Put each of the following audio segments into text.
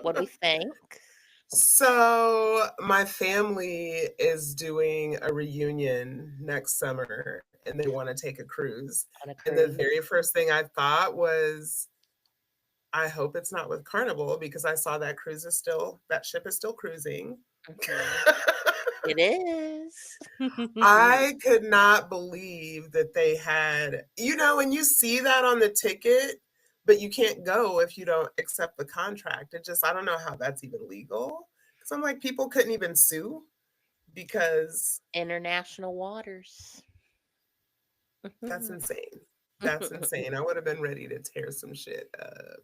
What do we think? So, my family is doing a reunion next summer and they want to take a cruise. On a And the cruise? very first thing I thought was, I hope it's not with Carnival because I saw that ship is still cruising. Mhm. It is. I could not believe that they had, and you see that on the ticket, but you can't go if you don't accept the contract. I don't know how that's even legal. Because I'm like, people couldn't even sue because International waters. that's insane. That's insane. I would have been ready to tear some shit up.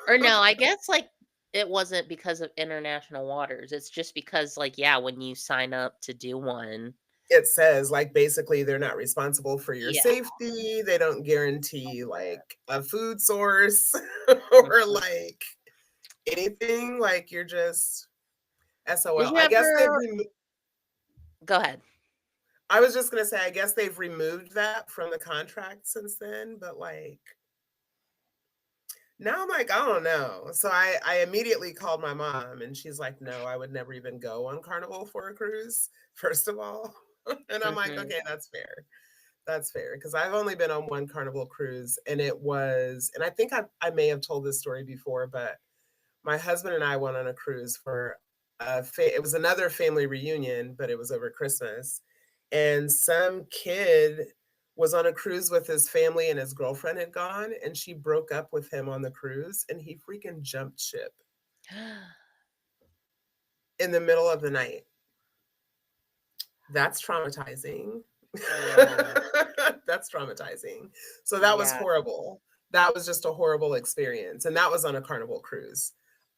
Or no, I guess, like, it wasn't because of international waters, it's just because, like, yeah, when you sign up to do one. It says, like, basically, they're not responsible for your Yeah. safety. They don't guarantee, like, a food source or, Mhm. like, anything. Like, you're just Did SOL. you ever go ahead. I was just gonna say, I guess they've removed that from the contract since then, but, like, now I'm like, I don't know. So I immediately called my mom, and she's like, "No, I would never even go on Carnival for a cruise, first of all." And I'm like, Mhm. "Okay, that's fair. That's fair." Because I've only been on one Carnival cruise, and it was and I think I may have told this story before, but my husband and I went on a cruise for it was another family reunion, but it was over Christmas. And some kid was on a cruise with his family and his girlfriend had gone and she broke up with him on the cruise and he freaking jumped ship in the middle of the night. That's traumatizing. Yeah. That's traumatizing. So that was Yeah. horrible. That was just a horrible experience, and that was on a Carnival cruise.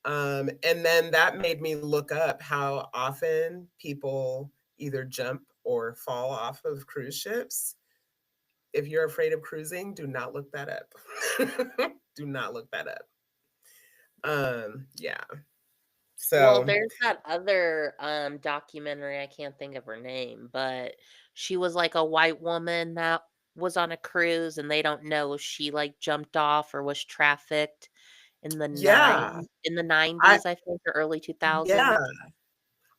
And then that made me look up how often people either jump or fall off of cruise ships. If you're afraid of cruising, do not look that up. Do not look that up. Yeah. Well, So, there's that other, documentary, I can't think of her name, but she was, like, a white woman that was on a cruise, and they don't know if she, like, jumped off or was trafficked yeah. in the I 90s, I think, or early yeah. 2000s.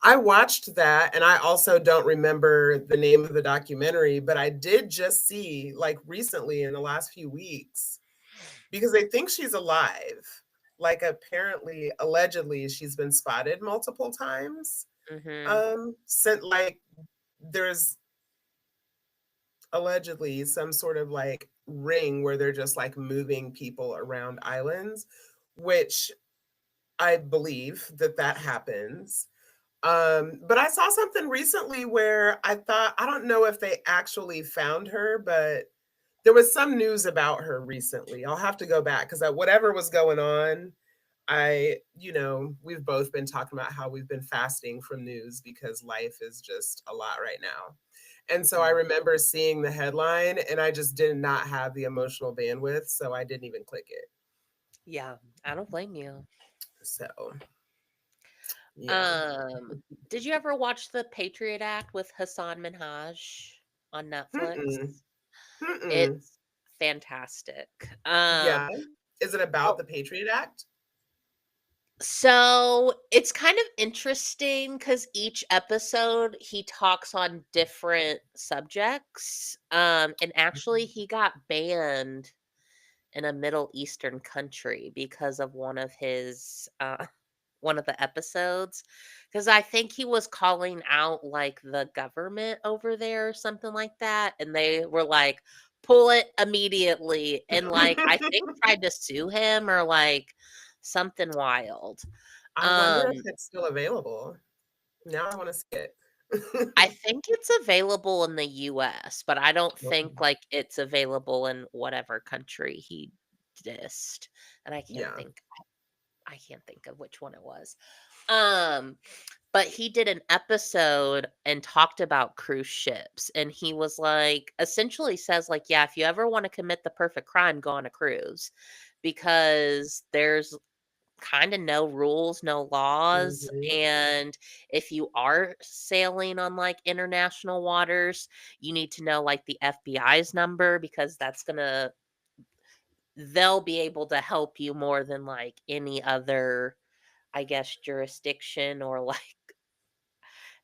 I watched that, and I also don't remember the name of the documentary, but I did just see, like, recently in the last few weeks, because they think she's alive. Like, apparently, allegedly, she's been spotted multiple times. Mhm. Sent like, there's allegedly some sort of like ring where they're just like moving people around islands, which I believe that that happens. But I saw something recently where I thought, I don't know if they actually found her, but there was some news about her recently. I'll have to go back because whatever was going on, we've both been talking about how we've been fasting from news because life is just a lot right now. And so I Mhm. remember seeing the headline and I just did not have the emotional bandwidth, so I didn't even click it. Yeah, I don't blame you. So, yeah. Um, did you ever watch The Patriot Act with Hassan Minhaj on Netflix? Mm-mm. Mm-mm. It's fantastic. Yeah. Is it about Oh, the Patriot Act? so it's kind of interesting because each episode he talks on different subjects. And actually he got banned in a Middle Eastern country because of one of the episodes, because I think he was calling out, like, the government over there or something like that, and they were like, "Pull it immediately," and, like, I think tried to sue him or, like, something wild. I wonder if Um, it's still available. Now I wanna see it. I think it's available in the US, but I don't think, Okay. like, it's available in whatever country he dissed, and Yeah. I can't think of which one it was. Um, but he did an episode and talked about cruise ships, and he was like essentially says like, "Yeah, if you ever wanna commit the perfect crime, go on a cruise, because there's kinda no rules, no laws, Mhm. and if you are sailing on, like, international waters, you need to know, like, the FBI's number because they'll be able to help you more than, like, any other, I guess, jurisdiction or like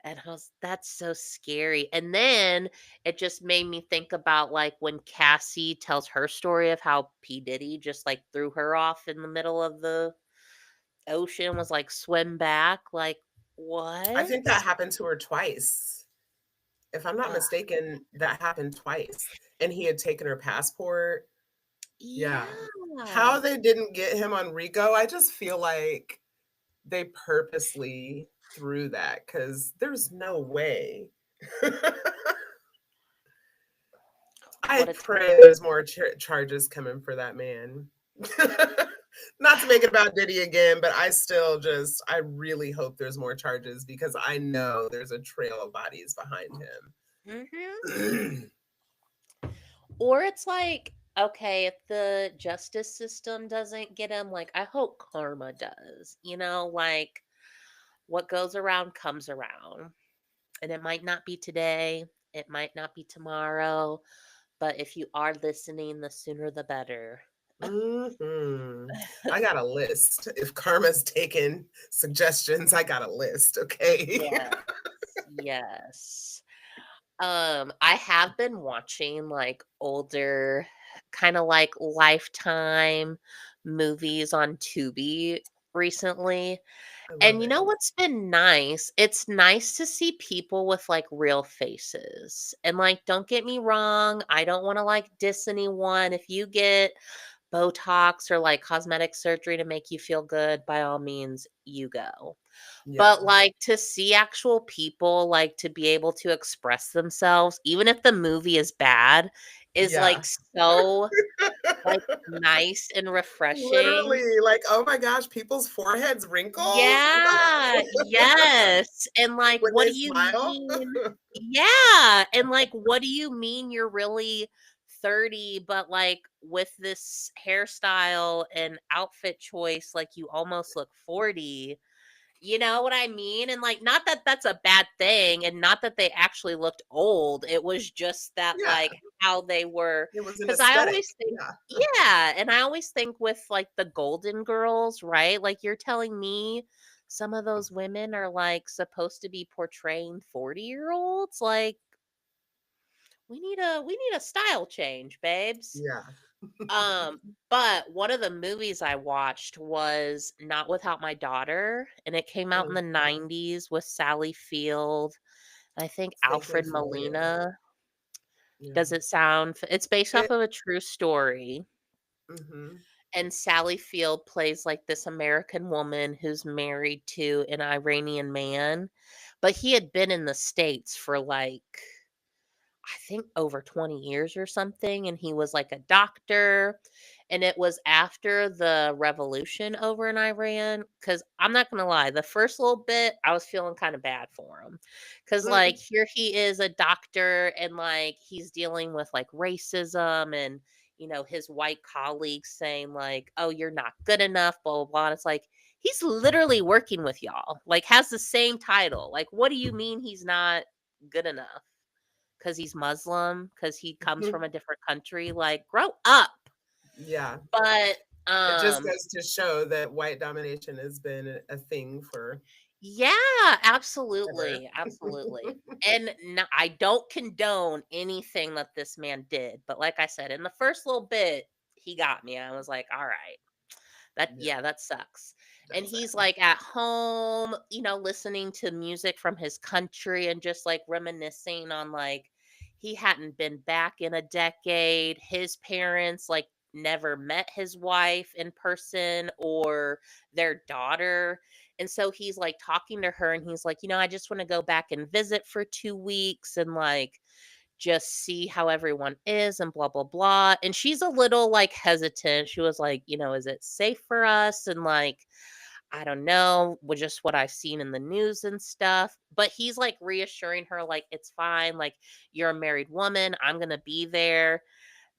and I was that's so scary. And then it just made me think about like when Cassie tells her story of how P. Diddy just like threw her off in the middle of the ocean, was like, swim back. Like, I what? think that happened to her twice. If I'm not Ugh, mistaken, that happened twice, and he had taken her passport. Yeah. yeah. How they didn't get him on RICO, I just feel like they purposely threw that because there's no way. I What a pray terrible. there's more charges coming for that man. Not to make it about Diddy again, but I really hope there's more charges because I know there's a trail of bodies behind Mhm. him. Or it's like, okay, if the justice system doesn't get him, like, I hope karma does. Like, what goes around comes around. And it might not be today, it might not be tomorrow, but if you are listening, the sooner the better. Mhm. I got a list. If karma's taking suggestions, I got a list, okay? Yes. Yes. I have been watching like older kind of like Lifetime movies on Tubi recently. I love And you it. know what's been nice? It's nice to see people with like real faces. And like, don't get me wrong, I don't want to like diss anyone. If you get Botox or like cosmetic surgery to make you feel good, by all means, you go. Yeah. But like to see actual people, like to be able to express themselves, even if the movie is bad, is Yeah. like so like nice and refreshing. Literally, like, oh my gosh, people's foreheads wrinkle Yeah, yes, and, like, when what they do you smile. mean? Yeah, and, like, what do you mean you're really 30, but, like, with this hairstyle and outfit choice, like, you almost look 40? You know what I mean? And, like, not that that's a bad thing, and not that they actually looked old, it was just that, Yeah, like, how they were. it was an Because I aesthetic. always think Yeah. yeah, and I always think with, like, the Golden Girls, right? Like, you're telling me some of those women are, like, supposed to be portraying 40-year-olds? Like, we need a style change, babes. Yeah. Um, but one of the movies I watched was Not Without My Daughter, and it came out in Mm, the 90s with Sally Field, and I think it's vaguely Alfred familiar. Molina. Yeah. Does it sound it's based off It of a true story, mhm. and Sally Field plays, like, this American woman who's married to an Iranian man, but he had been in the States for, like, I think over 20 years or something, and he was like a doctor. And it was after the revolution over in Iran. Cause I'm not gonna lie, the first little bit, I was feeling kind of bad for him. Cause like Mm, here he is a doctor and like he's dealing with like racism and his white colleagues saying like, oh, you're not good enough, blah blah blah. And it's like he's literally working with y'all, like has the same title. Like, what do you mean he's not good enough? 'Cause he's Muslim, because he comes from mhm. a different country, like, grow up. Yeah. But, It just goes to show that white domination has been a thing forever. yeah, absolutely, absolutely. And no I don't condone anything that this man did, but like I said, in the first little bit, he got me. I was like, "Alright, Yeah, yeah, that sucks." And that's he's, sad. like, at home, listening to music from his country and just, like, reminiscing on, like, he hadn't been back in a decade. His parents, like, never met his wife in person or their daughter, and so he's, like, talking to her, and he's like, "I just wanna go back and visit for 2 weeks and, like, just see how everyone is and blah blah blah." And she's a little like hesitant. She was like, is it safe for us? And like, I don't know, with just what I've seen in the news and stuff. But he's like reassuring her, like, it's fine. Like, you're a married woman. I'm going to be there.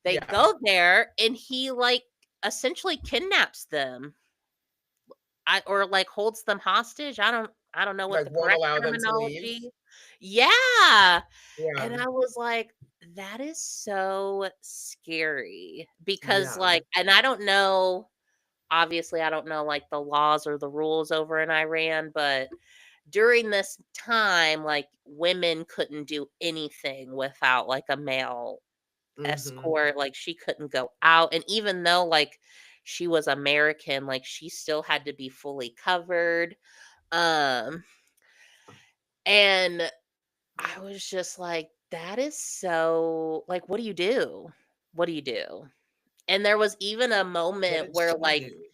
They Yeah, go there and he like essentially kidnaps them. Or like holds them hostage. I don't know what like, the won't correct allow them to leave. terminology. Yeah. Yeah, And I was like, that is so scary because, yeah, like, and I don't know. obviously I don't know like the laws or the rules over in Iran, but during this time, like women couldn't do anything without like a male Mhm. escort. Like she couldn't go out. And even though like she was American, like she still had to be fully covered. Um and I was just like, that is so like, what do you do? What do you do? And there was even a What moment did where she like, do?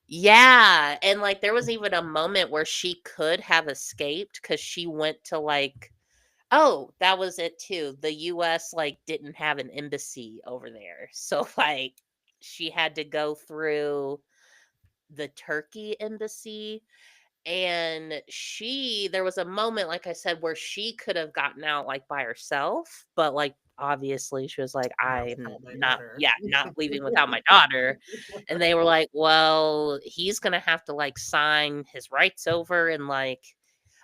yeah, and like there was even a moment where she could have escaped because she went to like, oh, that was it too. The US like didn't have an embassy over there. So like she had to go through the Turkey embassy, and there was a moment, like I said, where she could have gotten out, like, by herself, but, like, obviously, she was like, Not "I'm without my not, daughter. yeah, not leaving without my daughter," and they were like, "Well, he's gonna have to, like, sign his rights over, and, like,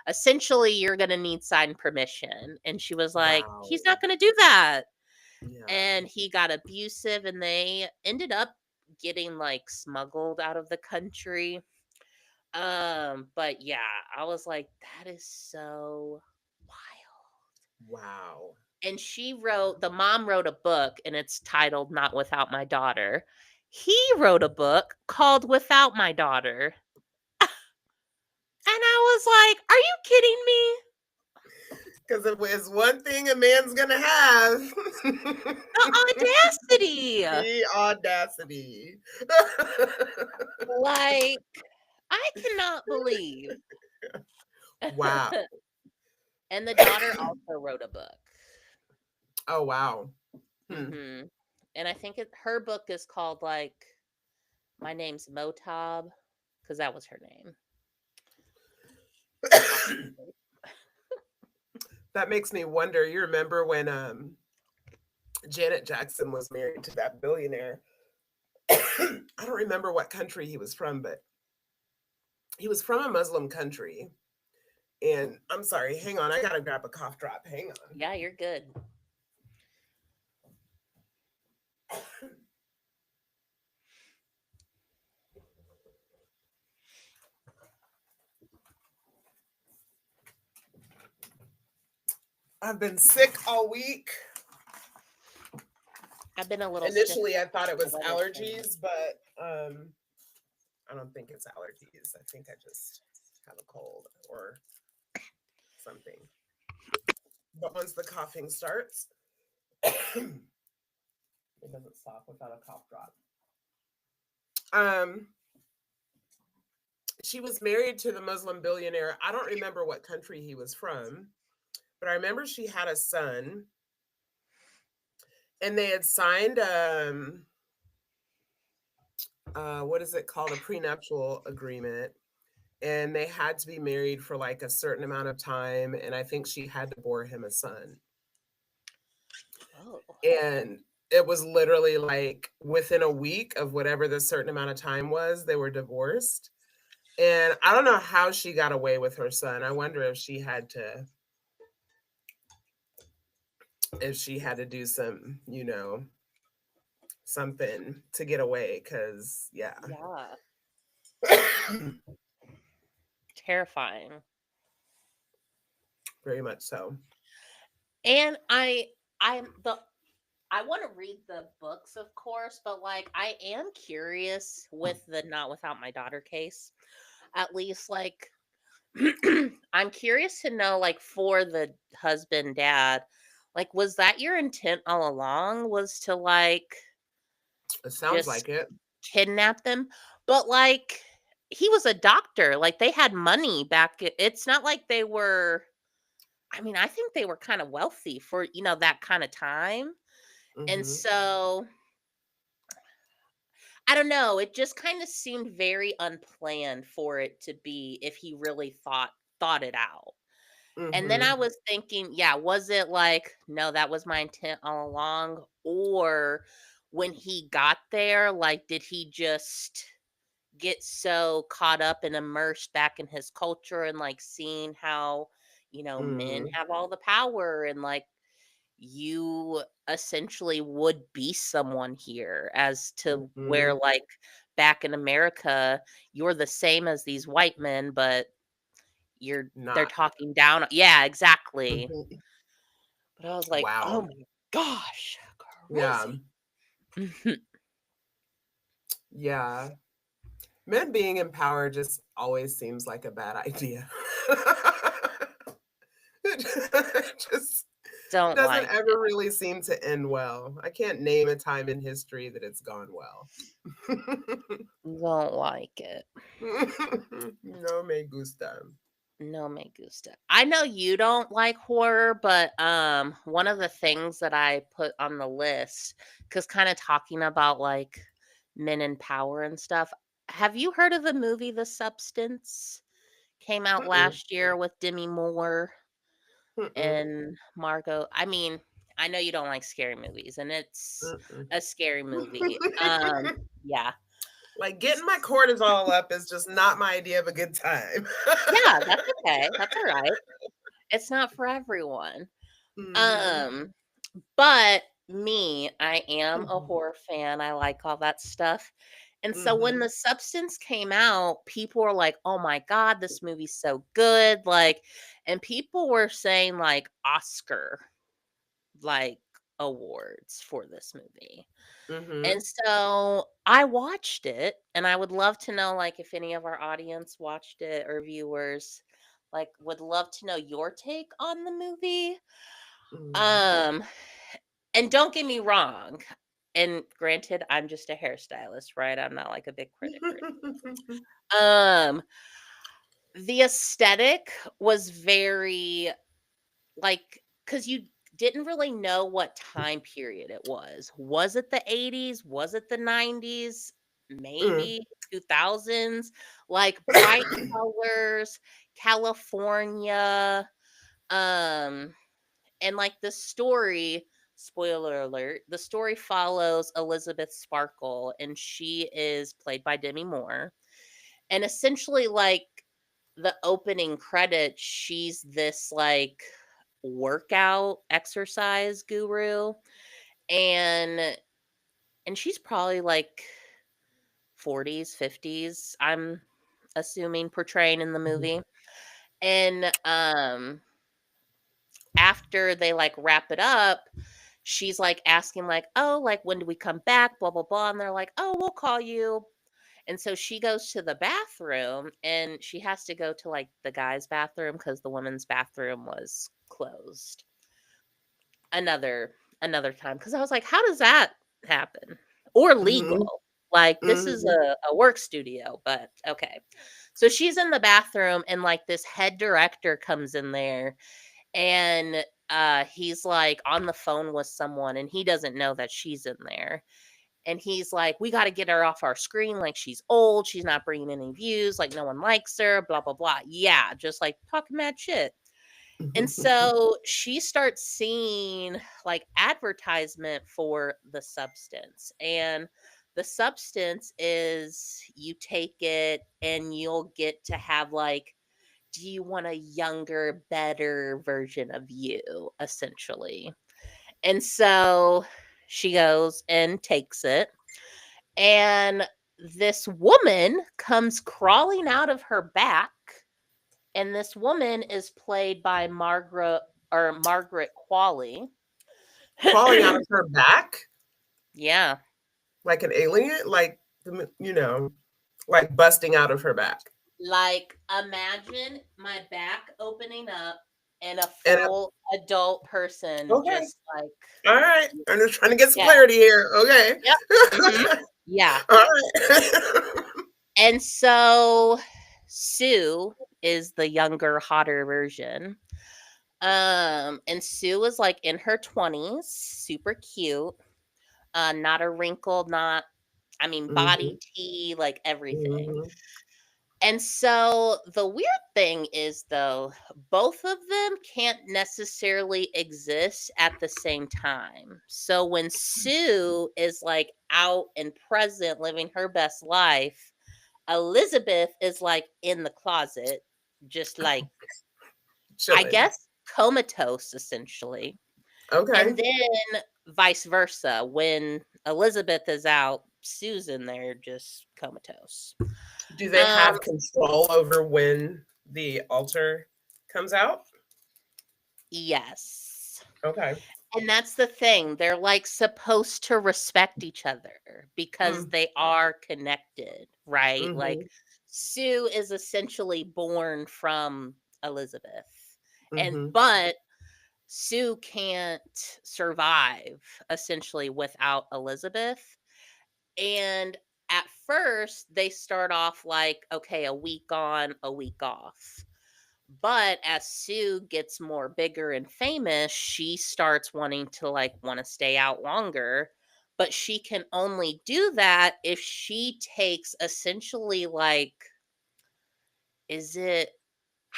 essentially, you're gonna need signed permission," and she was like, "He's Wow. not gonna do that," Yeah. and he got abusive, and they ended up getting, like, smuggled out of the country. But yeah, I was like, that is so wild. Wow. And the mom wrote a book and it's titled Not Without My Daughter. He wrote a book called Without My Daughter. And I was like, are you kidding me? Because if there's one thing a man's gonna have, The audacity. the audacity. Like, I cannot believe. Wow. And the daughter also wrote a book. Oh, wow. Hmm. Hmm. And I think her book is called like My Name's Motab, because that was her name. Possibly. That makes me wonder. You remember when Janet Jackson was married to that billionaire? I don't remember what country he was from, but he was from a Muslim country. And I'm sorry, hang on, I gotta grab a cough drop. Hang on. Yeah, you're good. I've been sick all week. I've been a little sick. Initially, I thought it The was weather's changing. allergies, but I don't think it's allergies. I think I just have a cold or something. But once the coughing starts, it doesn't stop without a cough drop. Um, she was married to the Muslim billionaire. I don't remember what country he was from, but I remember she had a son, and they had signed what is it called, a prenuptial agreement, and they had to be married for like a certain amount of time, and I think she had to bore him a son. Oh, And it was literally like within a week of whatever the certain amount of time was, they were divorced. And I don't know how she got away with her son. I wonder if she had to do some, something to get away. Cause yeah. yeah. Terrifying. Very much so. And I want to read the books, of course, but like I am curious with the Not Without My Daughter case. At least like I'm curious to know, like, for the husband dad, like, was that your intent all along? Was to like It sounds just like it. kidnap them? But like he was a doctor, like they had money it's not like they were, I mean, I think they were kind of wealthy for, that kind of time. And Hmm. so I don't know, it just kind of seemed very unplanned for it to be if he really thought it out. And then I Hmm. was thinking, yeah, was it like, no, that was my intent all along? Or when he got there, like, did he just get so caught up and immersed back in his culture and like seeing how, men Hmm. have all the power and like you essentially would be someone here as to where Hmm. like back in America, you're the same as these white men, but they're Not. talking down. Yeah, exactly. Mhm. But I was like, oh Wow. my gosh, Yeah. crazy. Yeah. Men being in power just always seems like a bad idea. It just Don't doesn't like ever really seem to end well. I can't name a time in history that it's gone well. don't like it. No me gusta. No me gusta. I know you don't like horror, but one of the things that I put on the list, cuz kind of talking about like men in power and stuff. Have you heard of the movie The Substance? Came out Mm-mm, last year with Demi Moore mm-mm, and Margot. I mean, I know you don't like scary movies, and it's mm-mm. a scary movie. Yeah. Like getting my cortisol up is just not my idea of a good time. Yeah, that's okay. That's all right. It's not for everyone. Mhm, Um, but me, I am a mhm, horror fan. I like all that stuff. And so when mhm, The Substance came out, people were like, "Oh my god, this movie's so good." Like, and people were saying like Oscar like awards for this movie. And mhm. so I watched it, and I would love to know like if any of our audience watched it or viewers like would love to know your take on the movie. Mm. Um and don't get me wrong. And granted, I'm just a hairstylist, right? I'm not like a big critic or anything. The aesthetic was very like because you didn't really know what time period it was. Was it the 80s? Was it the 90s? Mm. Maybe 2000s? Like bright colors, California, um, and like the story, spoiler alert, the story follows Elizabeth Sparkle, and she is played by Demi Moore. And essentially, like the opening credits, she's this like workout exercise guru, and she's probably like 40s, 50s, I'm assuming, portraying in the Mhm. movie. And after they like wrap it up, she's like asking like, "Oh, like when do we come back, blah blah blah." And they're like, "Oh, we'll call you." And so she goes to the bathroom, and she has to go to like the guy's bathroom because the women's bathroom was closed. Another time, because I was like, how does that happen? Or Mhm. legal. Like this is Mhm. a work studio, but okay. So she's in the bathroom, and like this head director comes in there, and he's like on the phone with someone, and he doesn't know that she's in there. And he's like, "We got to get her off our screen. Like, she's old. She's not bringing any views. Like, no one likes her, blah, blah, blah." Yeah, just like talking mad shit. And so she starts seeing like advertisement for the substance. And the substance is you take it and you'll get to have like, do you want a younger, better version of you, essentially? And so she goes and takes it, and this woman comes crawling out of her back, and this woman is played by Margaret Qualley. Crawling out of her back Yeah, like an alien, like like busting out of her back. like imagine my back opening up and a And full adult person okay, just like, all right. I'm just trying to get some yeah, clarity here. Okay. yep, hmm, yeah. All right. And so Sue is the younger, hotter version. And Sue was like in her 20s, super cute, not a wrinkle, not, I mean, body Mhm, T, like everything. mhm, And so the weird thing is, though, both of them can't necessarily exist at the same time. So when Sue is like out and present, living her best life, Elizabeth is like in the closet, just like, I chilling. guess, comatose, essentially. Okay. And then vice versa, when Elizabeth is out, Sue's in there just comatose. Do they Um, have control over when the altar comes out? yes. Okay. And that's the thing. They're like supposed to respect each other because Mm, they are connected, right? Like mhm, Sue is essentially born from Elizabeth. And mhm. but Sue can't survive essentially without Elizabeth. And at first, they start off like, okay, a week on, a week off. But as Sue gets more bigger and famous, she starts wanting to like want to stay out longer. But she can only do that if she takes essentially like, is it,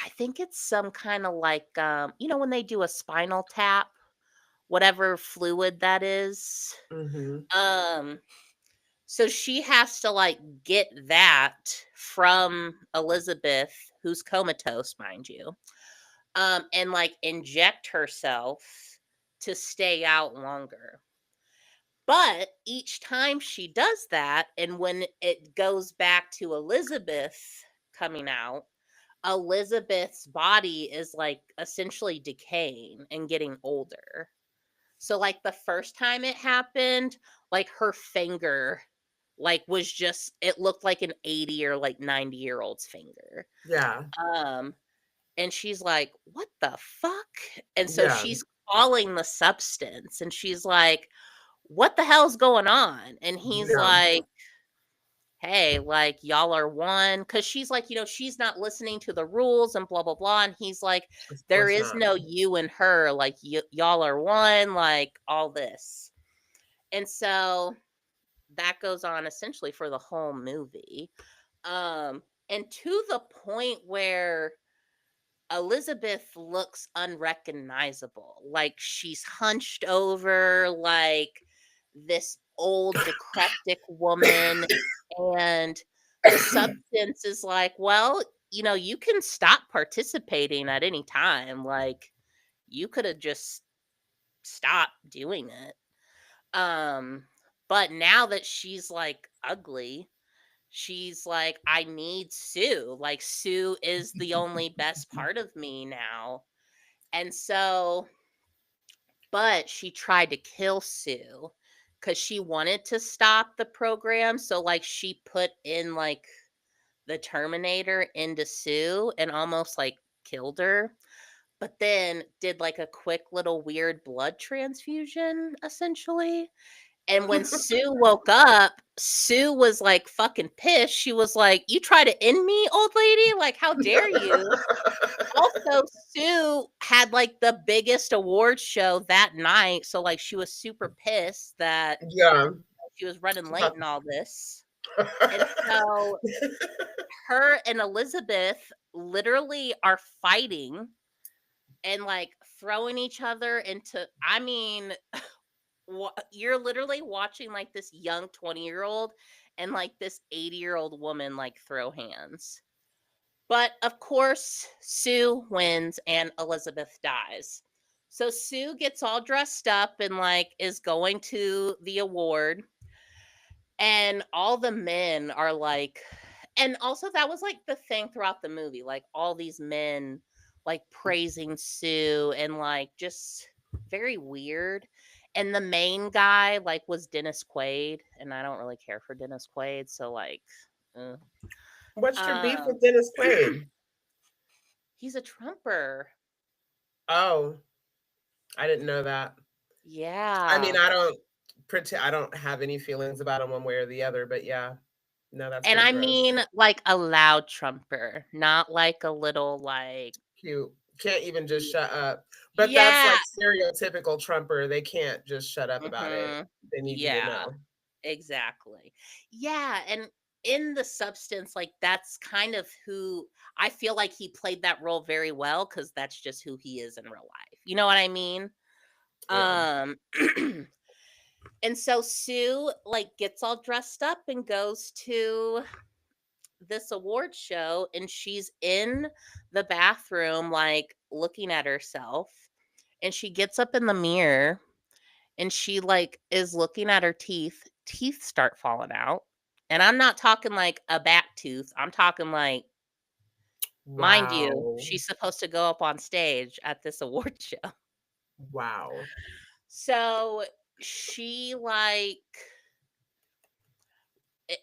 I think it's some kind of like, when they do a spinal tap, whatever fluid that is. Mhm. Um, So she has to like get that from Elizabeth, who's comatose, mind you, and like inject herself to stay out longer. But each time she does that, and when it goes back to Elizabeth coming out, Elizabeth's body is like essentially decaying and getting older. So like the first time it happened, like her finger like was just it looked like an 80 or like 90-year-old's finger. Yeah. Um and she's like, "What the fuck?" And so Yeah. she's calling the substance and she's like, "What the hell's going on?" And he's Yeah. like, "Hey, like y'all are one," cuz she's like, she's not listening to the rules and blah blah blah, and he's like, Of "There course is not. no you and her, like y'all are one, like all this." And so that goes on essentially for the whole movie. And to the point where Elizabeth looks unrecognizable. Like she's hunched over like this old decrepit woman, and the substance is like, well, you can stop participating at any time. Like you could have just stopped doing it. Um but now that she's like ugly, she's like, I need Sue. Like, Sue is the only best part of me now. And so, but she tried to kill Sue because she wanted to stop the program. So, like, she put in like the Terminator into Sue and almost like killed her. But then did like a quick little weird blood transfusion, essentially. And when Sue woke up, Sue was, like, fucking pissed. She was like, "You try to end me, old lady? Like, how dare you?" Also, Sue had, like, the biggest award show that night, so, like, she was super pissed that Yeah. she was running late About and all this. And so her and Elizabeth literally are fighting and, like, throwing each other into I mean, you're literally watching like this young 20-year-old and like this 80-year-old woman like throw hands. But of course, Sue wins and Elizabeth dies. So Sue gets all dressed up and like is going to the award, and all the men are like, and also that was like the thing throughout the movie, like all these men like praising Sue and like just very weird. And the main guy like was Dennis Quaid, and I don't really care for Dennis Quaid, so like, uh. What's your beef um, with Dennis Quaid? he's a Trumper. Oh, I didn't know that. I mean, Yeah. I don't have any feelings about him one way or the other, but yeah. No, that's And kinda I gross. mean like a loud Trumper, not like a little like, Cute. Can't even just shut up. But that's yeah. like stereotypical Trumper, they can't just shut up about it. Mhm. They need you to Yeah, know. exactly. Yeah, and in The Substance, like, that's kind of who I feel like he played that role very well because that's just who he is in real life. You know what I mean? Yeah. Um, and so Sue, like, gets all dressed up and goes to this award show, and she's in the bathroom, like, looking at herself, and she gets up in the mirror and she like is looking at her teeth teeth start falling out. And I'm not talking like a back tooth. I'm talking like, mind you, Wow. she's supposed to go up on stage at this award show. Wow. So she like i-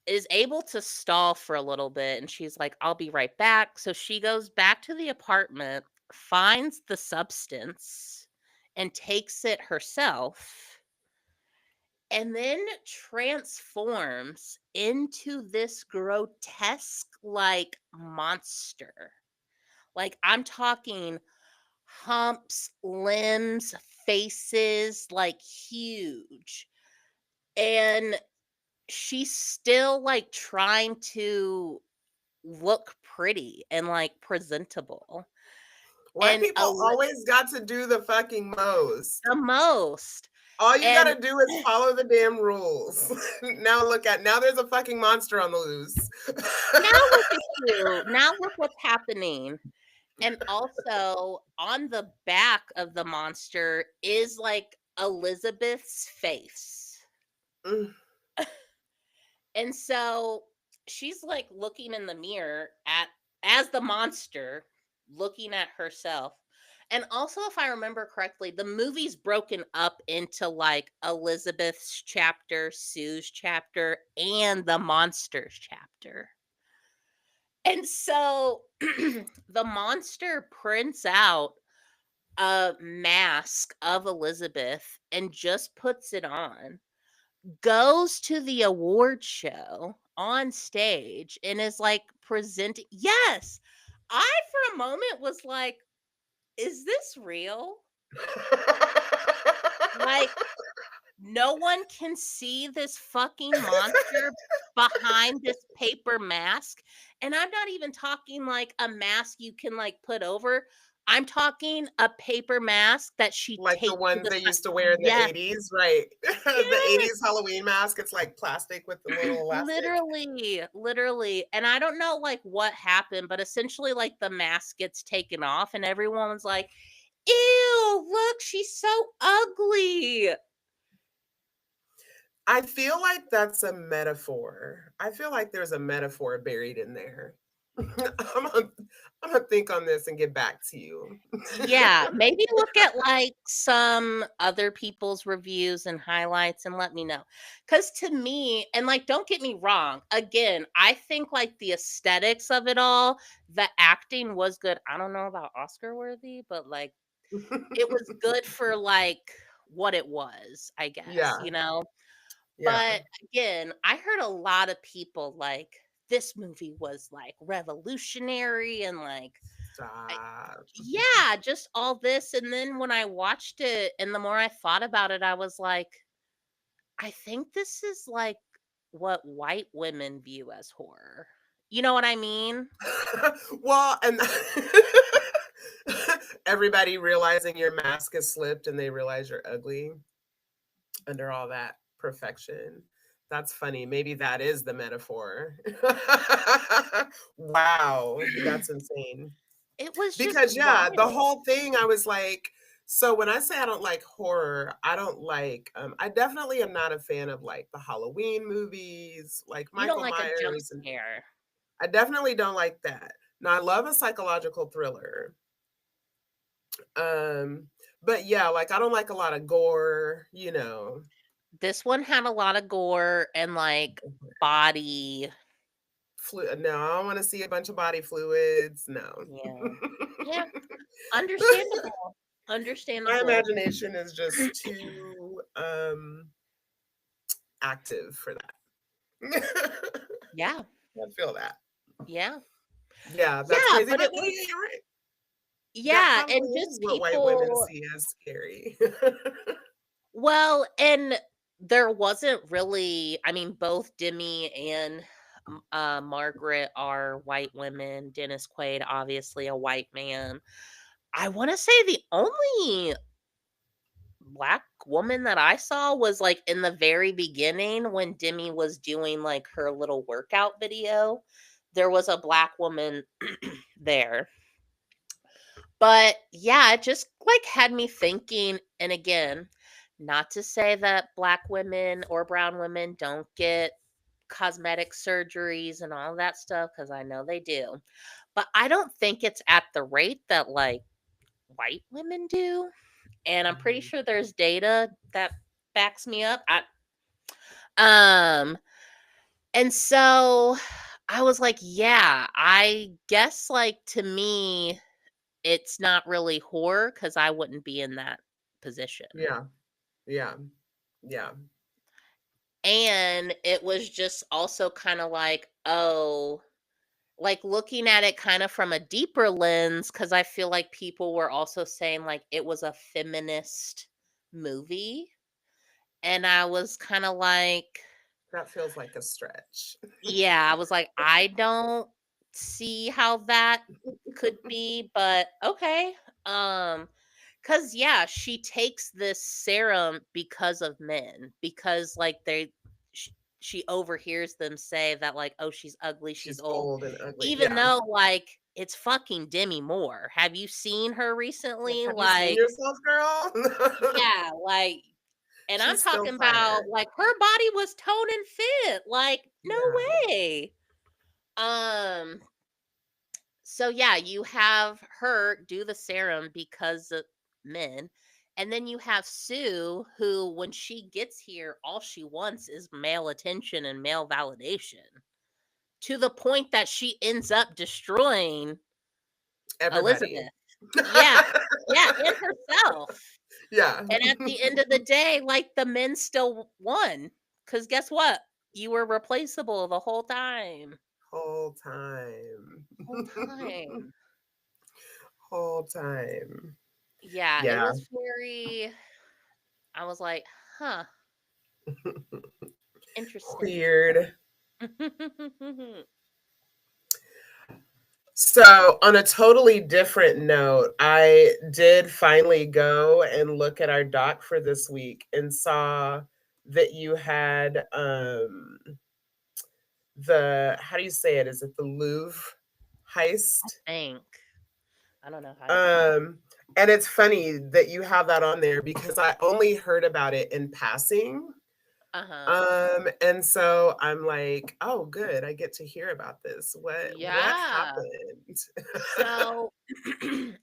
is able to stall for a little bit, and she's like, I'll be right back. So she goes back to the apartment, finds the substance, and takes it herself, and then transforms into this grotesque like monster. Like, I'm talking humps, limbs, faces, like huge. And she's still like trying to look pretty and like presentable. White And people always got to do the fucking most. the most. All you And gotta do is follow the damn rules. Now there's a fucking monster on the loose. now look at you. Now look what's happening. And also on the back of the monster is like Elizabeth's face. Mm. And so she's like looking in the mirror at as the monster, looking at herself. And also, if I remember correctly, the movie's broken up into like Elizabeth's chapter, Sue's chapter, and the monster's chapter. And so the monster prints out a mask of Elizabeth and just puts it on, goes to the award show on stage, and is like presenting. Yes, I for a moment was like, is this real? Like, no one can see this fucking monster behind this paper mask. And I'm not even talking like a mask you can like put over. I'm talking a paper mask that she Like the taped to ones the they side. used to wear in the Yes, 80s, right? The yes. 80s Halloween mask, it's like plastic with the little elastic. Literally. And I don't know like what happened, but essentially like the mask gets taken off and everyone's like, ew, look, she's so ugly. I feel like that's a metaphor. I feel like there's a metaphor buried in there. I'm gonna, I'm gonna think on this and get back to you. Yeah, maybe look at like some other people's reviews and highlights and let me know. Cuz to me, and like don't get me wrong, again, I think like the aesthetics of it all, the acting was good. I don't know about Oscar worthy, but like it was good for like what it was, I guess, Yeah, you know? yeah. But again, I heard a lot of people like this movie was like revolutionary and like I, Stop. yeah, just all this. And then when I watched it and the more I thought about it, I was like, I think this is like what white women view as horror. You know what I mean? Well, and everybody realizing your mask has slipped and they realize you're ugly under all that perfection. That's funny. Maybe that is the metaphor. Wow, that's insane. It was just Because yeah, the wild. whole thing I was like, so when I say I don't like horror, I don't like I definitely am not a fan of like the Halloween movies, like You don't Michael like a jump Myers, and scare. I definitely don't like that. Now I love a psychological thriller. Um but yeah, like I don't like a lot of gore, you know. This one had a lot of gore and like body. No, I don't want to see a bunch of body fluids. No. Yeah. Yeah. Understandable. My Understandable. imagination is just too active for that. Yeah. I feel that. Yeah. Yeah, that's Yeah. crazy. But But it no, was, yeah, you're right. That yeah. probably And is just what white women people, see as scary. well, and there wasn't really, I mean, both Demi and Margaret are white women. Dennis Quaid, obviously a white man. I want to say the only black woman that I saw was like in the very beginning when Demi was doing like her little workout video. There was a black woman there. But yeah, it just like had me thinking. And again, Not to say that black women or brown women don't get cosmetic surgeries and all that stuff, because I know they do. But I don't think it's at the rate that like white women do. And I'm pretty Mhm. sure there's data that backs me up. Um and so I was like, yeah, I guess like to me it's not really horror cuz I wouldn't be in that position. Yeah, yeah, yeah. And it was just also kind of like, oh, like looking at it kind of from a deeper lens cuz I feel like people were also saying like it was a feminist movie. And I was kind of like, That feels like a stretch. yeah, I was like, I don't see how that could be, but okay. Um, cause yeah, she takes this serum because of men, because like sh- she overhears them say that like, oh, she's ugly, she's She's old, old and ugly. even Yeah. though like it's fucking Demi Moore. Have you seen her Like, recently? have you seen Like, yourself, girl? yeah, like, and I'm She's still talking about fire. like her body was tone and fit. Like, no Yeah. way. Um, so yeah, you have her do the serum because of men. And then you have Sue, who, when she gets here, all she wants is male attention and male validation to the point that she ends up destroying Everybody. Elizabeth. Yeah. Yeah. And herself. Yeah. And at the end of the day, like, the men still won. Because guess what? You were replaceable the whole time. Whole time. Whole time. Whole time. Yeah, it Yeah. was very I was like, "Huh, interesting." Weird. So, on a totally different note, I did finally go and look at our doc for this week and saw that you had the how do you say it? Is it the Louvre I heist? think. I don't know how to pronounce. Um, and it's funny that you have that on there because I only heard about it in passing. Uh-huh. And so I'm like, "Oh, good. I get to hear about this. What Yeah. happened?" So,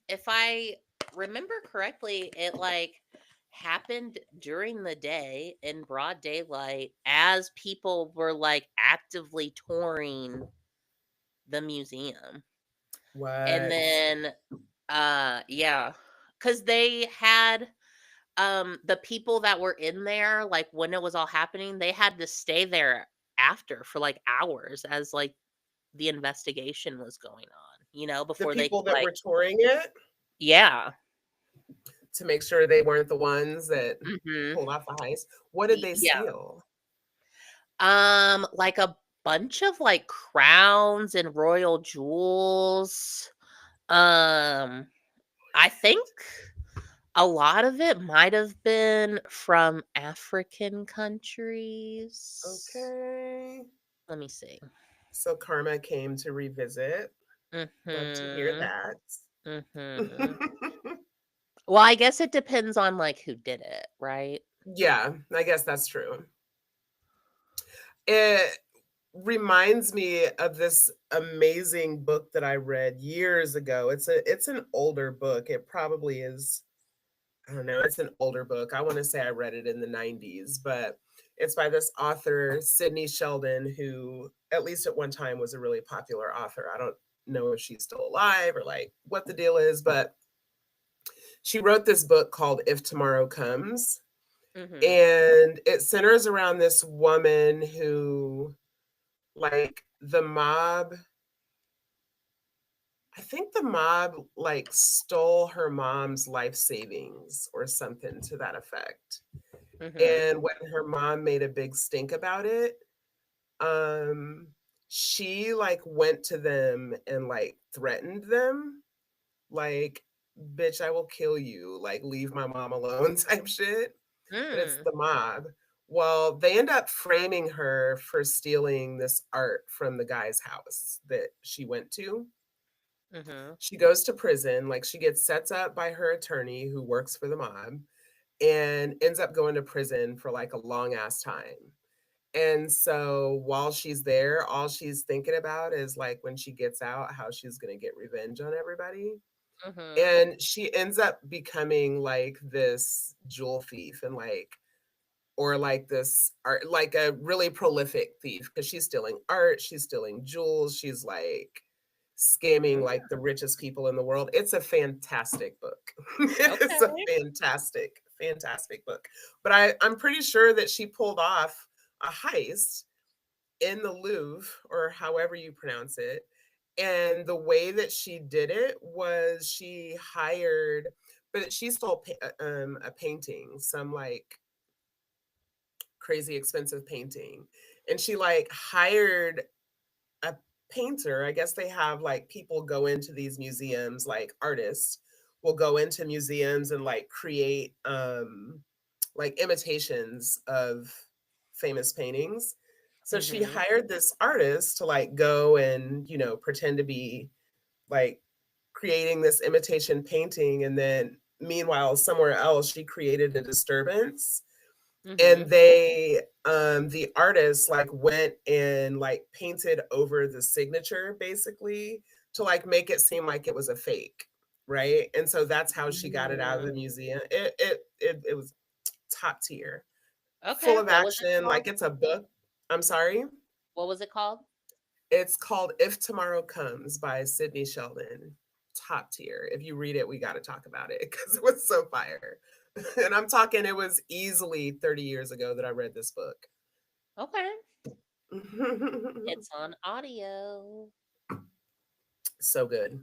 if I remember correctly, it, like, happened during the day in broad daylight as people were, like, actively touring the museum. And What? then, yeah, because they had, the people that were in there, like, when it was all happening, they had to stay there after for, like, hours as, like, the investigation was going on, The before they people could, that like. were touring it Yeah. to make sure they weren't the ones that Mhm. pulled off the heist. What did they Yeah. steal? Like a bunch of, like, crowns and royal jewels. Um, I think a lot of it might have been from African countries. Okay. Let me see. So Karma came to revisit. Love to hear Mhm. that. Mhm. Well, I guess it depends on, like, who did it, right? Yeah, I guess that's true. It reminds me of this amazing book that I read years ago. It's an older book. It probably is, I don't know, it's an older book. I want to say I read it in the 90s, but it's by this author, Sydney Sheldon, who at least at one time was a really popular author. I don't know if she's still alive or like what the deal is, but she wrote this book called If Tomorrow Comes. Mhm. And it centers around this woman who, like, the mob, I think the mob like stole her mom's life savings or something to that effect. Mhm. And when her mom made a big stink about it, um, she like went to them and like threatened them, like, bitch, I will kill you, like, leave my mom alone type shit. But it's Mm. the mob. Well, they end up framing her for stealing this art from the guy's house that she went to. Mhm. She goes to prison, like, she gets sets up by her attorney who works for the mob, and ends up going to prison for like a long ass time. And so while she's there, all she's thinking about is like when she gets out, how she's going to get revenge on everybody. Mhm. And she ends up becoming like this jewel thief and like, or like this art, like a really prolific thief because she's stealing art, she's stealing jewels, she's like scamming Mm, like the richest people in the world. It's a fantastic book. It is a okay. fantastic, fantastic book. But I'm pretty sure that she pulled off a heist in the Louvre, or however you pronounce it. And the way that she did it was she hired, but she stole a painting, some like crazy expensive painting. And she like hired a painter. I guess they have like people go into these museums, like artists will go into museums and like create like imitations of famous paintings. So she Mhm. hired this artist to like go and, pretend to be like creating this imitation painting, and then meanwhile somewhere else she created a disturbance, and Mhm. the artist like went and like painted over the signature basically to like make it seem like it was a fake, right? And so that's how she got it out of the Mm. museum. It was top tier, full Okay. of What was it action, called? like it's a book. I'm sorry. What was it called? It's called If Tomorrow Comes by Sydney Sheldon. Top tier. If you read it, we got to talk about it because it was so fire. And I'm talking, it was easily 30 years ago that I read this book. Okay. It's on audio. So good.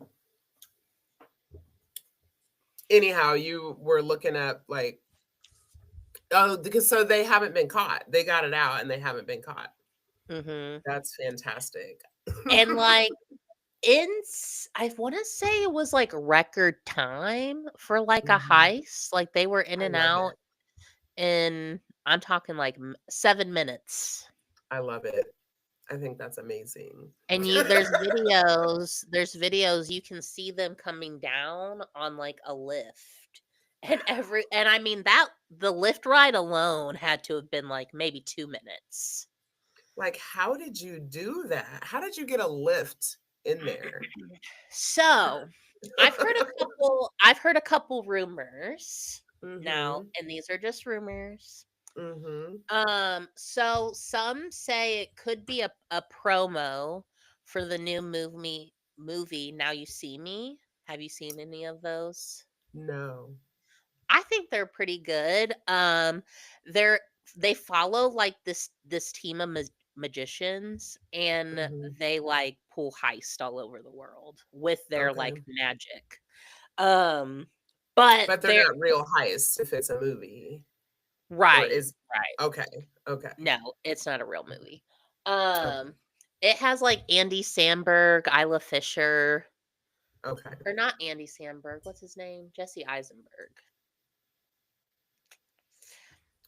Anyhow, you were looking up like, oh, because so they haven't been caught. They got it out and they haven't been caught. Mhm. That's fantastic. And like I want to say it was like record time for like a Mhm. heist. Like they were in I and love out it. in, I'm talking like 7 minutes. I love it. I think that's amazing. And there's videos you can see them coming down on like a lift. And I mean that the lift ride alone had to have been like maybe 2 minutes. Like, how did you do that? How did you get a lift in there? So, I've heard a couple rumors now, Mhm. and these are just rumors. Mhm. So some say it could be a promo for the new movie Now You See Me. Have you seen any of those? No. I think they're pretty good. They're they follow like this team of magicians, and Mhm. they like pull heist all over the world with their like Okay. magic. Um, but But they're they're not real heists if it's a movie, or right, is right. okay, okay, No, it's not a real movie. okay, Um, it has like Andy Samberg, Isla Fisher, okay. or not Andy Samberg. What's his name? Jesse Eisenberg.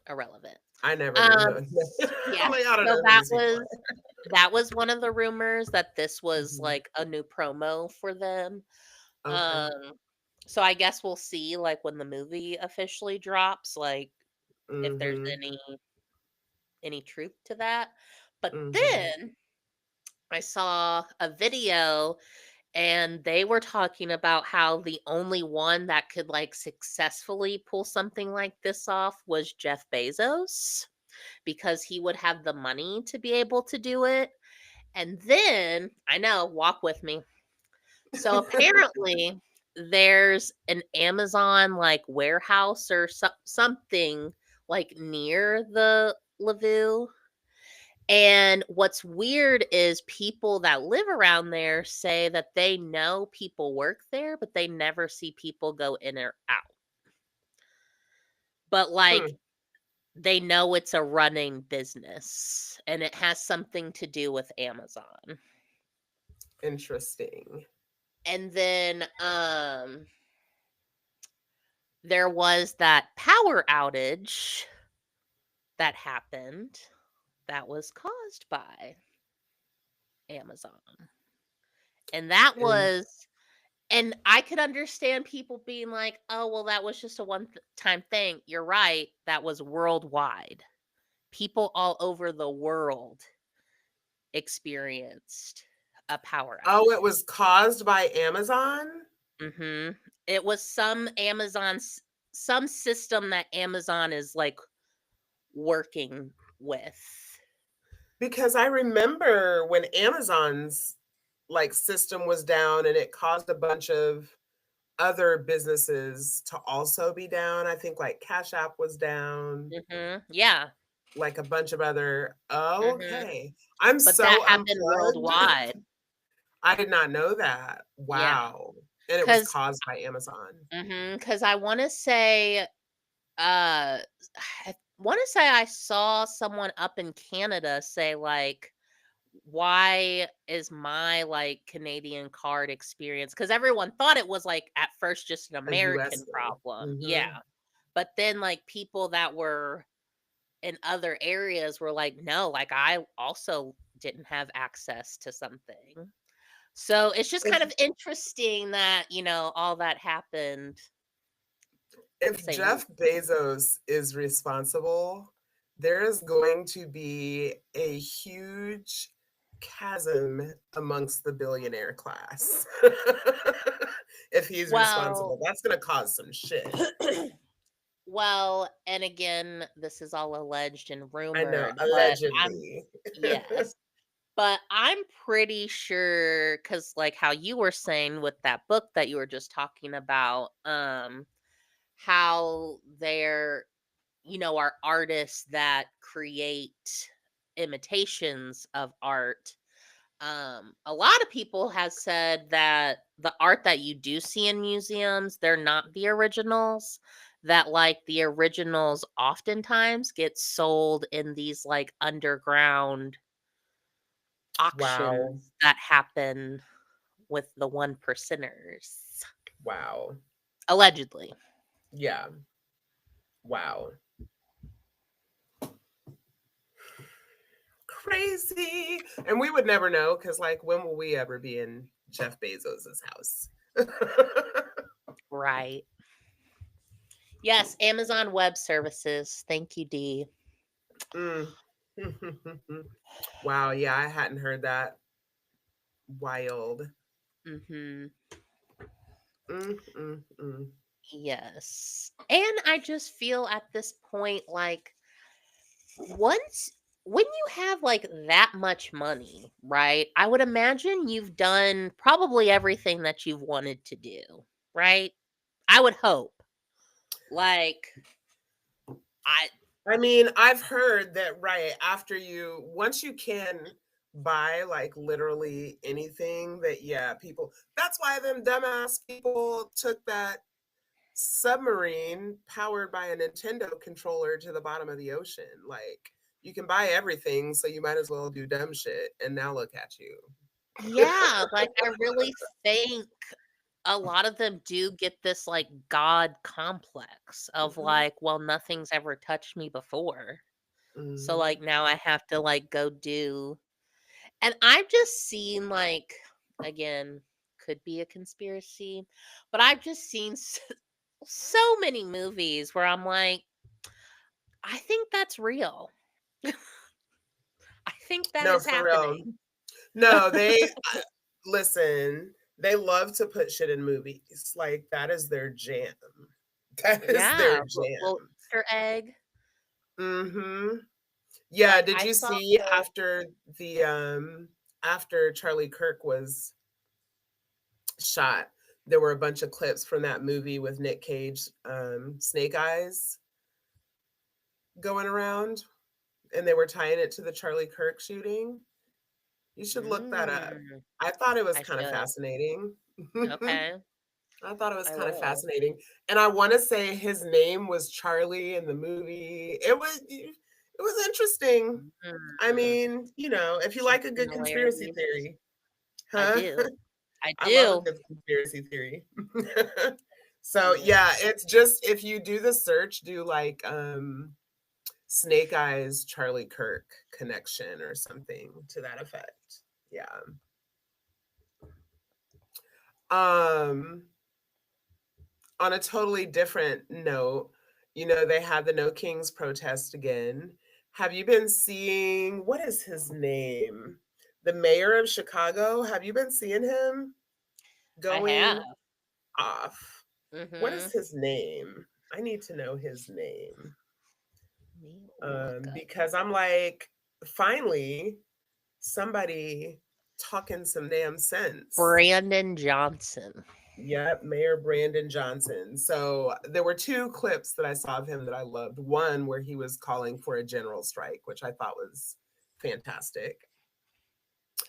Irrelevant. I never knew Um, who. yeah. I'm like, I don't So know who these people are. that was one of the rumors that this was Mhm. like a new promo for them. Okay. Um, so I guess we'll see like when the movie officially drops, like if there's Mhm. any truth to that. But Mhm. then I saw a video and they were talking about how the only one that could like successfully pull something like this off was Jeff Bezos because he would have the money to be able to do it. And then, I know, walk with me. So apparently there's an Amazon like warehouse or something like near the Lavue. And what's weird is people that live around there say that they know people work there, but they never see people go in or out. But like Hmm, they know it's a running business and it has something to do with Amazon. interesting. And then there was that power outage that happened that was caused by Amazon. And that And was And I could understand people being like, "Oh, well, that was just a one-time thing." You're right, that was worldwide. People all over the world experienced a power Oh, it outage. was caused by Amazon? Mhm. It was some system that Amazon is, like, working with. Because I remember when Amazon's, like, system was down and it caused a bunch of other businesses to also be down. I think, like, Cash App was down, Mhm. Yeah. like, a bunch of other oh, Mhm. okay. I'm But that so happened unplugged. worldwide. I did not know that. Yeah. Wow. And it was 'Cause caused by Amazon. 'Cause I wanna say, I wanna say I saw someone up in Canada say, like, "Why is my, like, Canadian card experience?" Because everyone thought it was, like, at first just an A US American thing. problem. Mhm. Yeah. But then, like, people that were in other areas were like, "No, like, I also didn't have access to something." So, it's just kind If of interesting that, all that happened the if same week. Jeff Bezos is responsible, there is going to be a huge chasm amongst the billionaire class. If he's Well, responsible, that's gonna cause some shit. well, and again, this is all alleged and I know, rumored, but allegedly. yes, but I'm pretty sure because, like, how you were saying with that book that you were just talking about, how there, are artists that create imitations of art. A lot of people has said that the art that you do see in museums, they're not the originals. That, like, the originals oftentimes get sold in these, like, underground Wow. auctions that happen with the one percenters. Wow. Allegedly. Yeah. Wow. Crazy. And we would never know because, like, when will we ever be in Jeff Bezos's house? Right. Yes, Amazon Web Services. Thank you, D. Mm. Wow, yeah, I hadn't heard that. Wild. Mhm. Mm, mm, mm. Yes. And I just feel at this point like once when you have like that much money, right? I would imagine you've done probably everything that you've wanted to do, right? I would hope. Like I I mean, I've heard that right after you once you can buy like literally anything that yeah, people that's why them dumbass people took that submarine powered by a Nintendo controller to the bottom of the ocean. Like you can buy everything, so you might as well do dumb shit. And now look at you. yeah, like I really think a lot of them do get this like god complex of Mhm, like, well, nothing's ever touched me before. So mhm. like now I have to like go do. And I've just seen, like, again, could be a conspiracy, but I've just seen so many movies where I'm like, I think that's real. I think that No, is for real. happening. No, they listen, they love to put shit in movies. Like that is their jam. That is Yeah, their little jam. Easter egg. Mhm. Yeah, Like did I you saw see the after Charlie Kirk was shot, there were a bunch of clips from that movie with Nick Cage, Snake Eyes going around, and they were tying it to the Charlie Kirk shooting? You should look that up. mm, I thought it was I kinda should. fascinating. Okay, I thought it was I kinda will. fascinating, and I wanna say his name was Charlie in the movie. It was interesting. I Mm, mean, if you like a good conspiracy similarities. theory. I Huh? do. I I love a do. good conspiracy theory. So, yeah, Yes. it's just if you do the search, do, like, Snake Eyes Charlie Kirk connection or something to that effect. Yeah. Um, on a totally different note, they had the No Kings protest again. Have you been seeing what is his name? The mayor of Chicago? Have you been seeing him I have. going off? What is Mhm. his name? I need to know his name. Let me look up. Because I'm like, finally, somebody talking some damn sense. Brandon Johnson. Yep, Mayor Brandon Johnson. So there were two clips that I saw of him that I loved. One where he was calling for a general strike, which I thought was fantastic.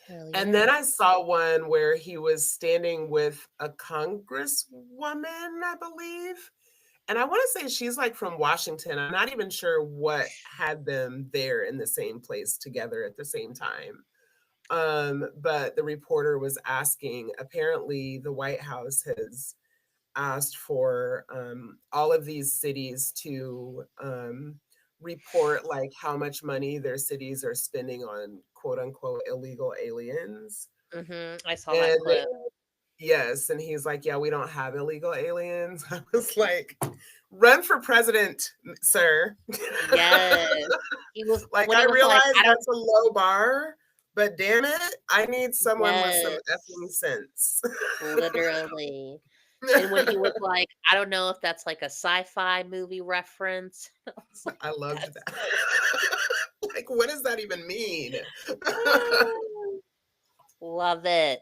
Hell And then yeah. I saw one where he was standing with a congresswoman, I believe. And I want to say she's like from Washington. I'm not even sure what had them there in the same place together at the same time. But the reporter was asking, apparently, the White House has asked for all of these cities to report like how much money their cities are spending on quote unquote illegal aliens. I saw that And clip. yes, and he's like, yeah, we don't have illegal aliens. I was like, run for president, sir. Yes. He was Like, when I he was like, realize I don't that's a low bar, but damn it, I need someone with some effing yes. sense. Literally. And when he was like, I don't know if that's like a sci-fi movie reference. I was like, I loved that's that. so Like, what does that even mean? love it.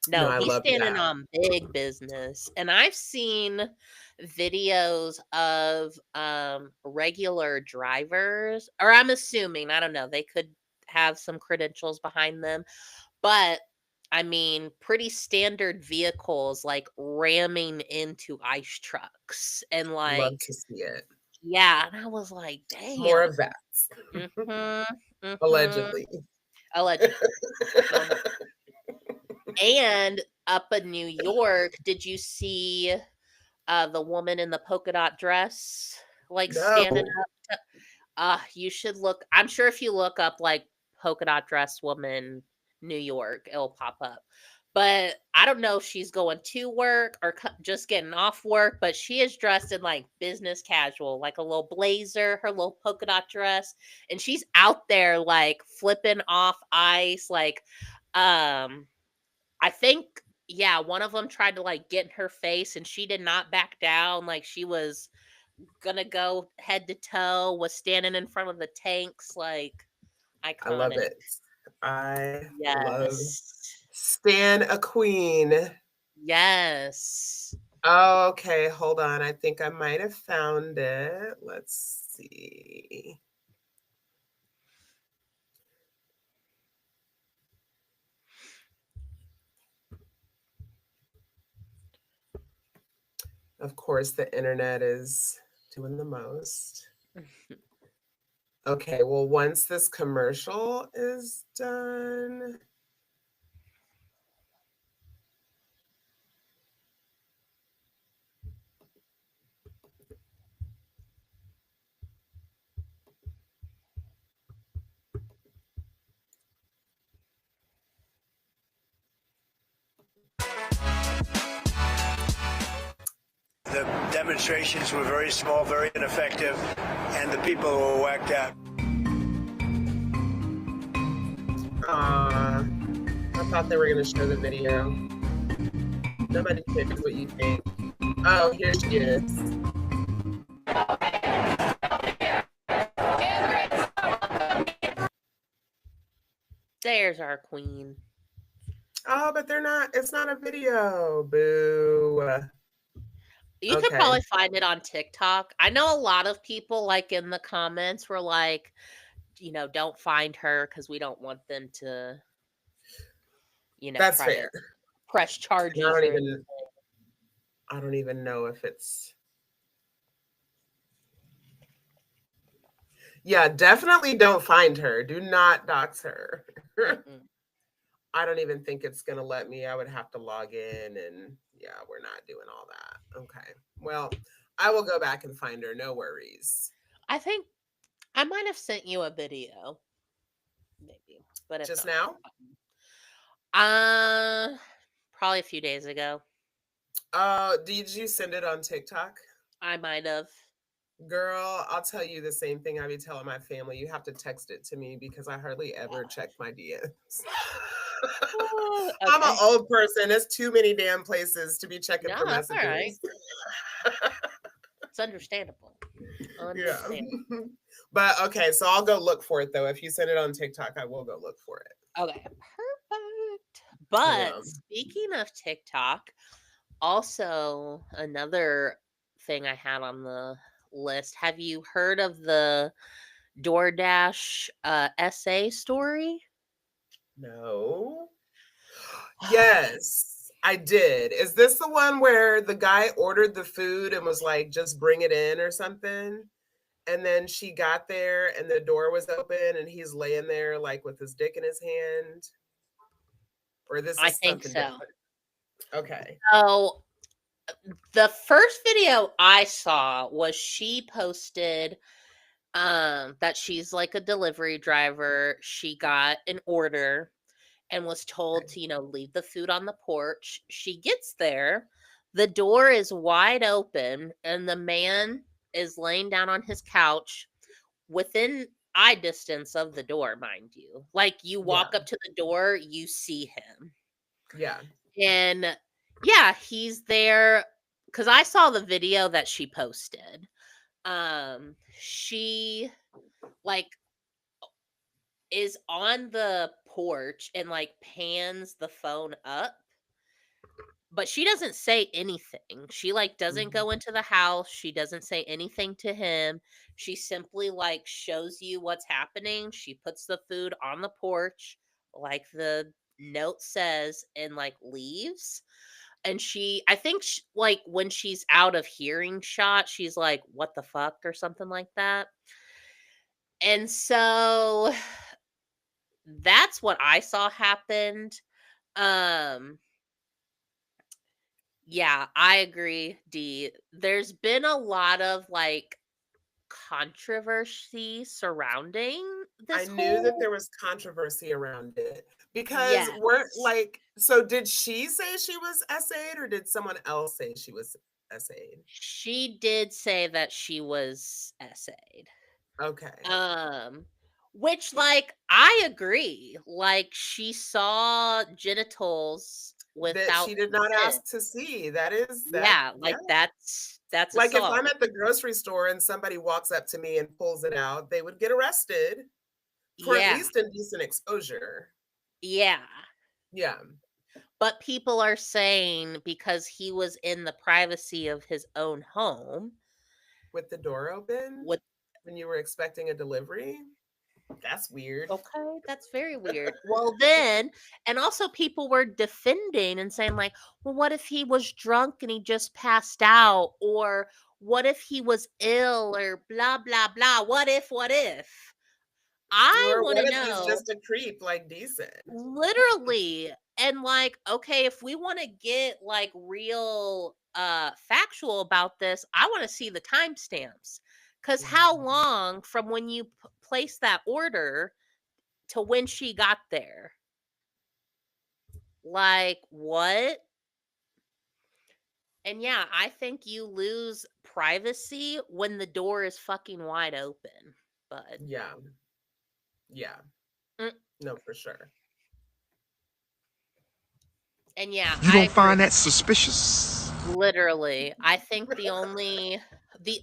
No, No, I he's loved standing that. on big business. And I've seen videos of regular drivers, or I'm assuming, I don't know, they could have some credentials behind them, but I mean, pretty standard vehicles like ramming into ice trucks and Love like, to see it. yeah. And I was like, More damn. of that. Mm-hmm. Mm-hmm. Allegedly. Allegedly. Don't know. And up in New York, did you see the woman in the polka dot dress like standing No. up? You should look. I'm sure if you look up like polka dot dress woman New York, it'll pop up. But I don't know if she's going to work or just getting off work, but she is dressed in like business casual, like a little blazer, her little polka dot dress, and she's out there like flipping off ice. Like, um, I think, yeah, one of them tried to like get in her face, and she did not back down. Like she was gonna go head to toe, was standing in front of the tanks, like, I love iconic. it. I love Yes. Stan a Queen. Yes. Okay, hold on. I think I might have found it. Let's see. Of course, the internet is doing the most. Okay, well, once this commercial is done, The demonstrations were very small, very ineffective, and the people were whacked out. I thought they were going to show the video. Nobody cares what you think. Oh, here she is. There's our queen. Oh, but it's not a video. Boo. You could Okay. probably find it on TikTok. I know a lot of people, like, in the comments were like, "Don't find her because we don't want them to, That's try to fair. press And charges or anything." I don't even know if it's. Yeah, definitely don't find her. Do not dox her. Mm-mm. I don't even think it's going to let me. I would have to log in, and yeah, we're not doing all that. Okay. Well, I will go back and find her. No worries. I think I might have sent you a video, maybe, but if Just not, that's now? fine. Probably a few days ago. Did you send it on TikTok? I might have. Girl, I'll tell you the same thing I be telling my family. You have to text it to me because I hardly ever check my DMs. I'm an Okay. old person. There's too many damn places to be checking No, for that's all right. messages. It's understandable. Yeah. Understandable. But okay, so I'll go look for it though. If you send it on TikTok, I will go look for it. Okay, perfect. But Yeah. speaking of TikTok, also another thing I had on the list. Have you heard of the DoorDash essay story? No. Yes, I did. Is this the one where the guy ordered the food and was like, just bring it in or something? And then she got there and the door was open and he's laying there like with his dick in his hand? Or this I is think something so. different? Okay. So the first video I saw was she posted that she's like a delivery driver. She got an order and was told to, leave the food on the porch. She gets there, the door is wide open, and the man is laying down on his couch within eye distance of the door, mind you. Like you Yeah. walk up to the door, you see him. Yeah. And yeah, he's there because I saw the video that she posted. She like is on the porch and like pans the phone up, but she doesn't say anything. She like doesn't Mhm. go into the house. She doesn't say anything to him. She simply like shows you what's happening. She puts the food on the porch like the note says and like leaves. And I think like when she's out of hearing shot, she's like what the fuck or something like that. And so that's what I saw happened. Um yeah, I agree, D. There's been a lot of like controversy surrounding I this knew that whole. there was controversy around it because weren't Yes. like, so did she say she was essayed or did someone else say she was essayed? She did say that she was essayed. Okay. Um which like I agree. Like she saw genitals That without she did not consent. ask to see. That is that, Yeah, yeah. like that's Like if assault. I'm at the grocery store and somebody walks up to me and pulls it out, they would get arrested for at Yeah. least indecent exposure. Yeah. Yeah. But people are saying because he was in the privacy of his own home With the door open with. when you were expecting a delivery. That's weird. Okay, that's very weird. Well, then, and also people were defending and saying, like, well, what if he was drunk and he just passed out? Or what if he was ill? Or blah, blah, blah. What if, what if? I Or want what to if he's know just a creep like decent? literally. And like, okay, if we want to get like real factual about this, I want to see the timestamps. Because how Mhm. long from when you placed that order to when she got there? Like, what? And yeah, I think you lose privacy when the door is fucking wide open. But Yeah. Yeah. mm, No, for sure. and yeah, You I don't agree. find that suspicious? Literally, I think the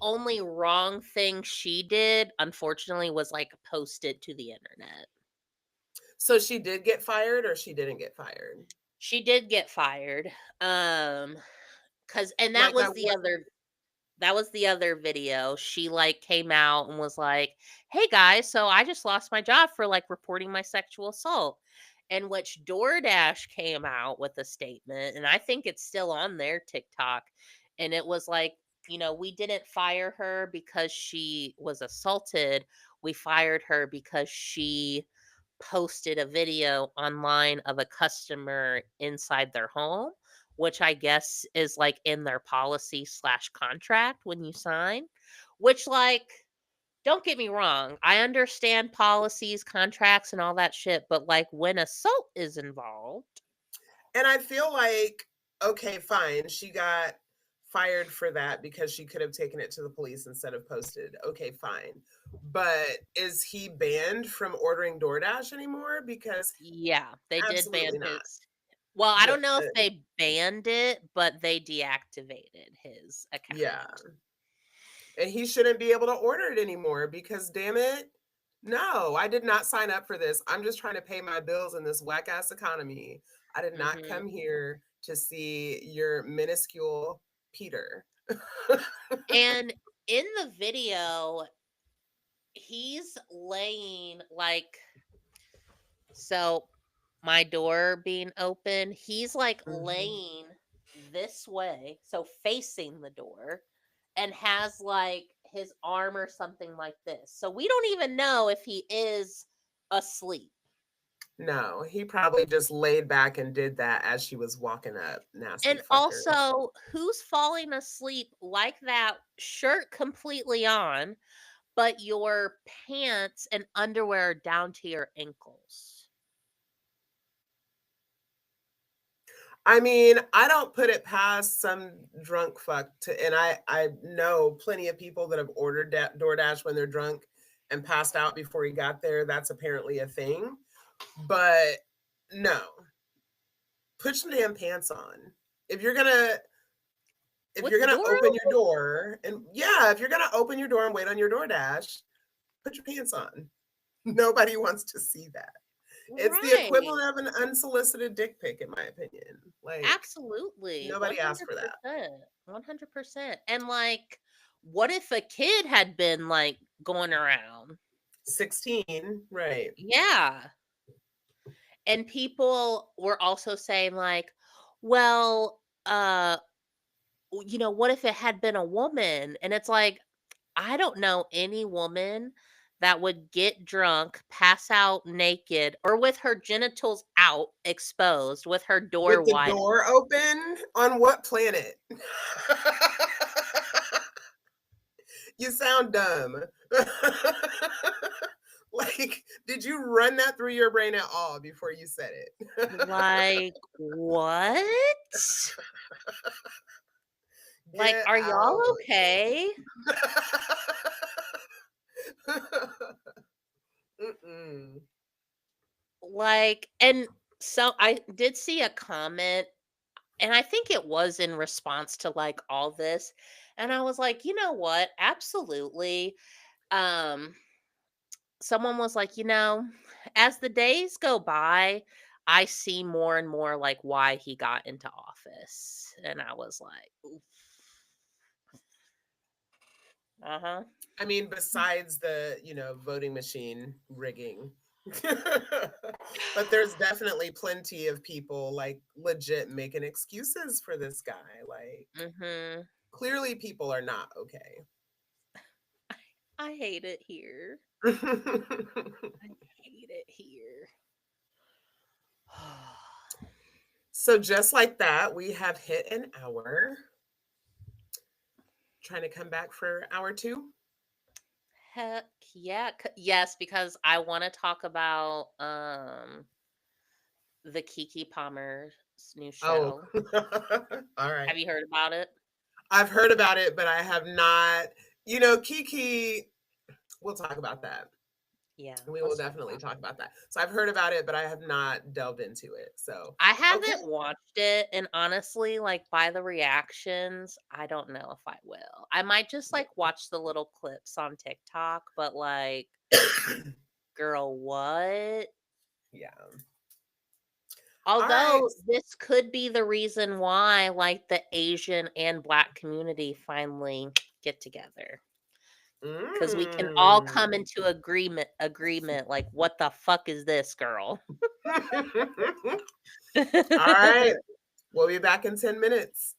only wrong thing she did, unfortunately, was like post it to the internet. So she did get fired or she didn't get fired? She did get fired. Cuz and that Like I was the what other video. She like came out and was like, "Hey guys, so I just lost my job for like reporting my sexual assault." In which DoorDash came out with a statement, and I think it's still on their TikTok. And it was like, we didn't fire her because she was assaulted. We fired her because she posted a video online of a customer inside their home, which I guess is like in their policy slash contract when you sign, which like, don't get me wrong. I understand policies, contracts, and all that shit, but like when assault is involved. and I feel like okay, fine. She got fired for that because she could have taken it to the police instead of posted. Okay, fine. But is he banned from ordering DoorDash anymore? Because Yeah, they did ban absolutely not. well, I don't know if Good. they banned it, but they deactivated his account. Yeah. And he shouldn't be able to order it anymore because damn it. No, I did not sign up for this. I'm just trying to pay my bills in this whack ass economy. I did not Mhm. come here to see your minuscule Peter. And in the video, he's laying like so my door being open, he's like Mhm. laying this way, so facing the door, and has like his arm or something like this. So we don't even know if he is asleep. No, he probably just laid back and did that as she was walking up. Nasty And fucker. also, who's falling asleep like that, shirt completely on, but your pants and underwear are down to your ankles? I mean, I don't put it past some drunk fuck to, and I know plenty of people that have ordered DoorDash when they're drunk and passed out before he got there. That's apparently a thing. But no, put some damn pants on. If you're gonna if With you're the gonna door open your door and yeah, if you're gonna open your door and wait on your DoorDash, put your pants on. Nobody wants to see that. open? It's the Right. equivalent of an unsolicited dick pic, in my opinion. Like, Absolutely. nobody asked for that. 100%. 100%. And like, what if a kid had been like going around? 16, right. Yeah. And people were also saying, like, well, what if it had been a woman? And it's like, I don't know any woman that would get drunk, pass out naked, or with her genitals out, exposed, with her door With the wide. door open? On what planet? You sound dumb. Like, did you run that through your brain at all before you said it? Like, what? Like, Get are y'all out. okay? Mm-mm. Like, and so I did see a comment, and I think it was in response to like all this. And I was like, you know what? Absolutely. Um, someone was like, as the days go by, I see more and more like why he got into office. And I was like, oof. Uh-huh. I mean, besides the, voting machine rigging. But there's definitely plenty of people like legit making excuses for this guy. Like, Mhm. clearly people are not okay. I hate it here. I hate it here. So just like that, we have hit an hour. Trying to come back for hour two. Heck yeah. Yes, because I want to talk about the Kiki Palmer's new Oh, show. all right. Have you heard about it? I've heard about it, but I have not. Kiki, we'll talk about that. Yeah, We will let's talk definitely about talk about that. So I've heard about it, but I have not delved into it. So, I okay. haven't watched it, and honestly, like by the reactions, I don't know if I will. I might just like watch the little clips on TikTok, but like, girl, what? Yeah. All right. Although this could be the reason why like the Asian and Black community finally get together. Because we can all Mm. come into agreement, like, what the fuck is this, girl? All right. We'll be back in 10 minutes.